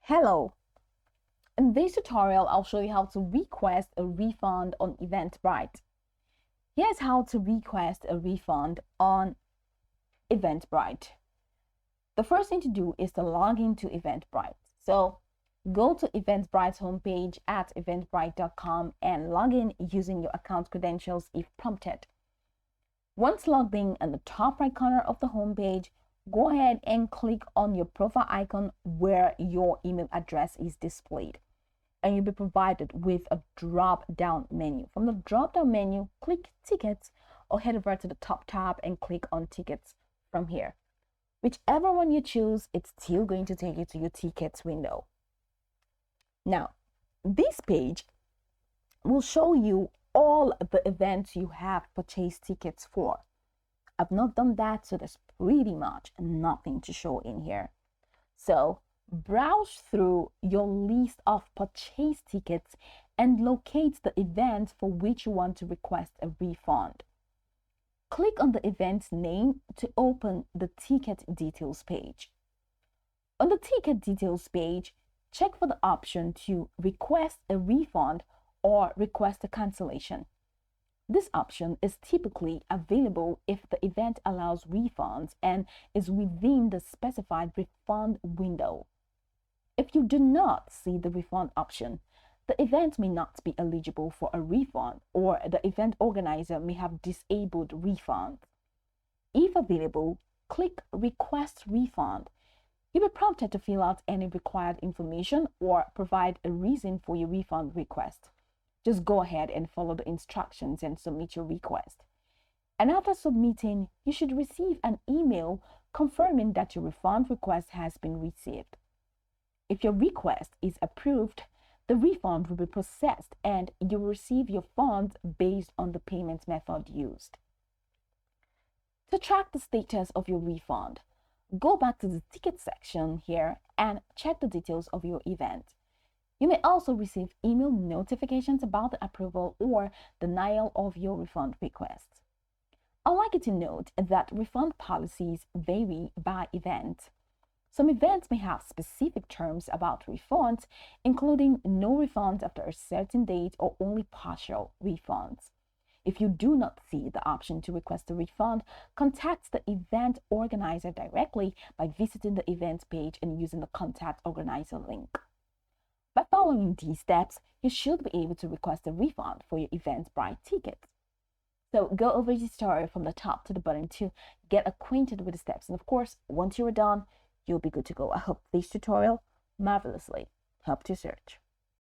Hello! In this tutorial, I'll show you how to request a refund on Eventbrite. Here's how to request a refund on Eventbrite. The first thing to do is to log into Eventbrite. So go to Eventbrite's homepage at eventbrite.com and log in using your account credentials if prompted. Once logged in the top right corner of the homepage, go ahead and click on your profile icon where your email address is displayed, and you'll be provided with a drop-down menu. From the drop-down menu, click Tickets or head over to the top tab and click on Tickets from here. Whichever one you choose, it's still going to take you to your tickets window. Now, this page will show you all the events you have purchased tickets for. I've not done that, so there's pretty much nothing to show in here. So browse through your list of purchased tickets and locate the event for which you want to request a refund. Click on the event's name to open the ticket details page. On the ticket details page, check for the option to request a refund or request a cancellation. This option is typically available if the event allows refunds and is within the specified refund window. If you do not see the refund option, the event may not be eligible for a refund, or the event organizer may have disabled refunds. If available, click Request Refund. You'll be prompted to fill out any required information or provide a reason for your refund request. Just go ahead and follow the instructions and submit your request. And after submitting, you should receive an email confirming that your refund request has been received. If your request is approved, the refund will be processed and you will receive your funds based on the payment method used. To track the status of your refund, go back to the ticket section here and check the details of your event. You may also receive email notifications about the approval or denial of your refund request. I'd like you to note that refund policies vary by event. Some events may have specific terms about refunds, including no refunds after a certain date or only partial refunds. If you do not see the option to request a refund, contact the event organizer directly by visiting the event page and using the Contact Organizer link. By following these steps, you should be able to request a refund for your Eventbrite tickets. So go over this tutorial from the top to the bottom to get acquainted with the steps. And of course, once you're done, you'll be good to go. I hope this tutorial marvelously helped you search.